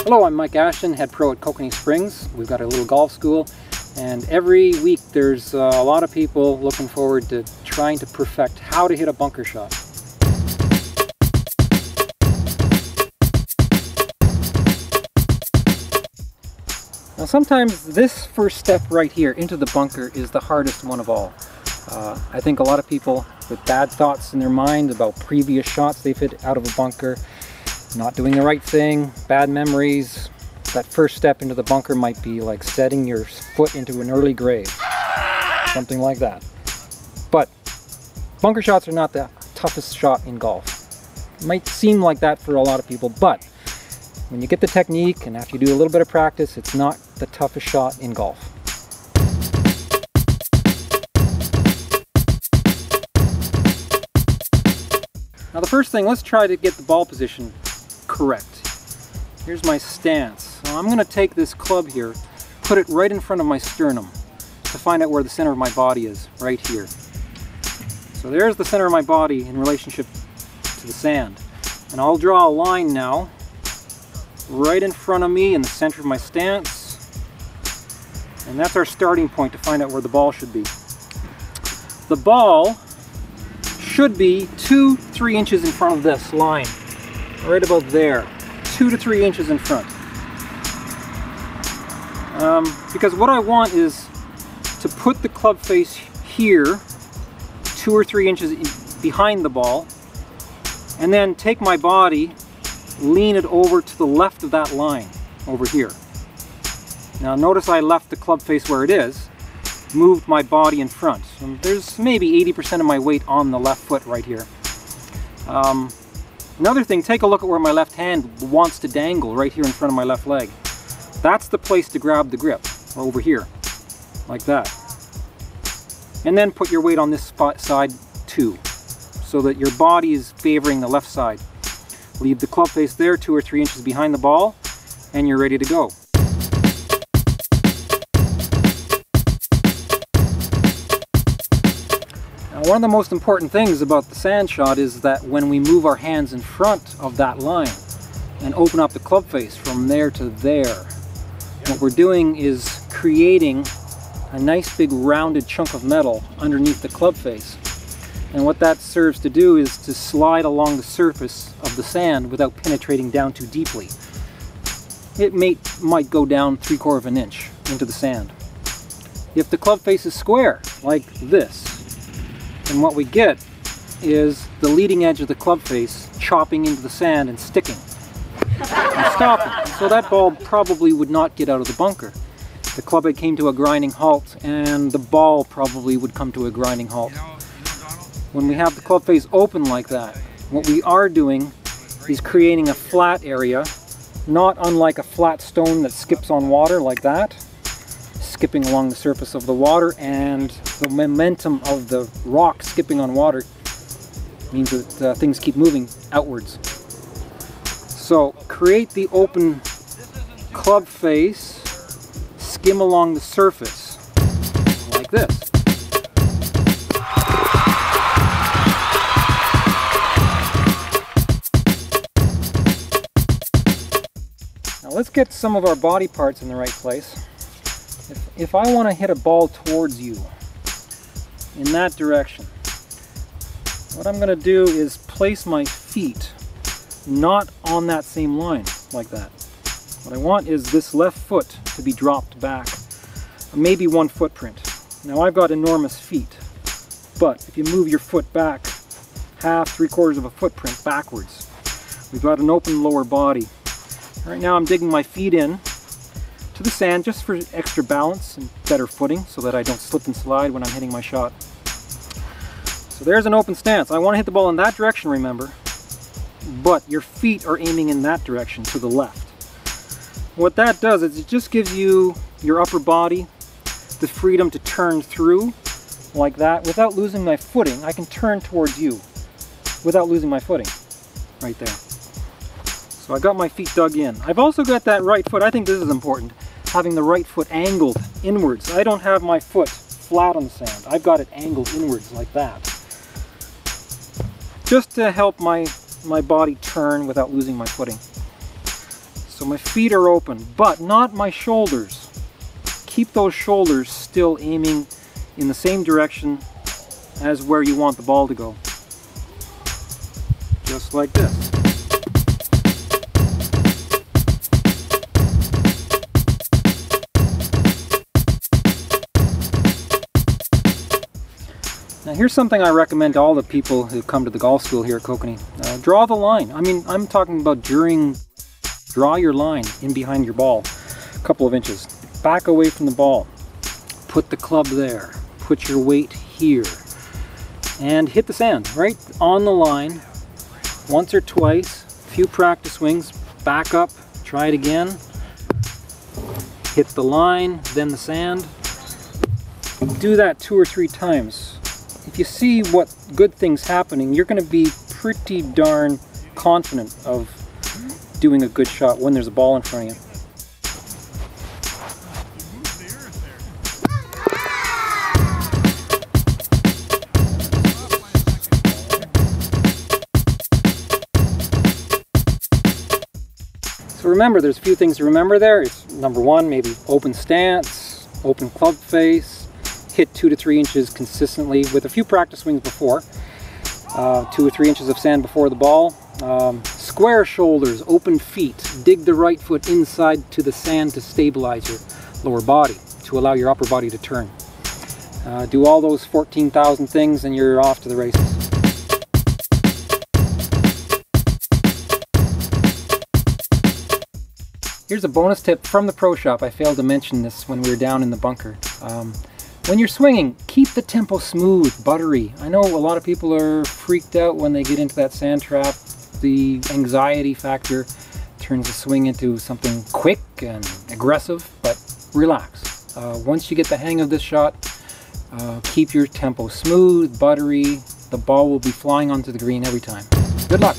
Hello, I'm Mike Ashton, head pro at Kokanee Springs. We've got a little golf school, and every week there's a lot of people looking forward to trying to perfect how to hit a bunker shot. Now sometimes this first step right here into the bunker is the hardest one of all. I think a lot of people with bad thoughts in their mind about previous shots they've hit out of a bunker, not doing the right thing, bad memories. That first step into the bunker might be like setting your foot into an early grave, something like that. But bunker shots are not the toughest shot in golf. It might seem like that for a lot of people, but when you get the technique and after you do a little bit of practice, it's not the toughest shot in golf. Now the first thing, let's try to get the ball position correct. Here's my stance. So I'm going to take this club here, put it right in front of my sternum to find out where the center of my body is, right here. So there's the center of my body in relationship to the sand. And I'll draw a line now, right in front of me in the center of my stance. And that's our starting point to find out where the ball should be. The ball should be 2-3 inches in front of this line, right about there. 2 to 3 inches in front. Because what I want is to put the club face here 2 or 3 inches behind the ball, and then take my body, lean it over to the left of that line over here. Now notice I left the club face where it is, moved my body in front. And there's maybe 80% of my weight on the left foot right here. Another thing, take a look at where my left hand wants to dangle, right here in front of my left leg. That's the place to grab the grip, over here, like that. And then put your weight on this side too, so that your body is favoring the left side. Leave the club face there 2 or 3 inches behind the ball, and you're ready to go. Now, one of the most important things about the sand shot is that when we move our hands in front of that line and open up the club face from there to there, what we're doing is creating a nice big rounded chunk of metal underneath the club face. And what that serves to do is to slide along the surface of the sand without penetrating down too deeply. It might go down 3/4 of an inch into the sand. If the club face is square, like this, and what we get is the leading edge of the club face chopping into the sand and sticking and stopping. So that ball probably would not get out of the bunker. The club head came to a grinding halt, and the ball probably would come to a grinding halt. When we have the club face open like that, what we are doing is creating a flat area, not unlike a flat stone that skips on water like that, skipping along the surface of the water, and the momentum of the rock skipping on water means that things keep moving outwards. So create the open club face, skim along the surface like this. Now let's get some of our body parts in the right place. If I want to hit a ball towards you in that direction, what I'm going to do is place my feet not on that same line like that. What I want is this left foot to be dropped back, maybe 1 footprint. Now I've got enormous feet, but if you move your foot back 1/2, 3/4 of a footprint backwards, we've got an open lower body. Right now I'm digging my feet in to the sand just for extra balance and better footing so that I don't slip and slide when I'm hitting my shot. So there's an open stance. I want to hit the ball in that direction, remember, but your feet are aiming in that direction to the left. What that does is it just gives you your upper body the freedom to turn through like that without losing my footing. I can turn towards you without losing my footing right there. So I got my feet dug in. I've also got that right foot, I think this is important, having the right foot angled inwards. I don't have my foot flat on the sand. I've got it angled inwards like that. Just to help my body turn without losing my footing. So my feet are open, but not my shoulders. Keep those shoulders still aiming in the same direction as where you want the ball to go. Just like this. Now here's something I recommend to all the people who come to the golf school here at Kokanee. Draw the line. I mean, I'm talking about draw your line in behind your ball, a couple of inches. Back away from the ball. Put the club there. Put your weight here. And hit the sand right on the line. Once or twice, a few practice swings, back up, try it again. Hit the line, then the sand. Do that 2 or 3 times. If you see what good things happening, you're going to be pretty darn confident of doing a good shot when there's a ball in front of you. So remember, there's a few things to remember there. It's number 1, maybe open stance, open club face, hit 2 to 3 inches consistently with a few practice swings before. 2 or 3 inches of sand before the ball. Square shoulders, open feet. Dig the right foot inside to the sand to stabilize your lower body, to allow your upper body to turn. Do all those 14,000 things and you're off to the races. Here's a bonus tip from the pro shop. I failed to mention this when we were down in the bunker. When you're swinging, keep the tempo smooth, buttery. I know a lot of people are freaked out when they get into that sand trap. The anxiety factor turns the swing into something quick and aggressive, but relax. Once you get the hang of this shot, keep your tempo smooth, buttery. The ball will be flying onto the green every time. Good luck.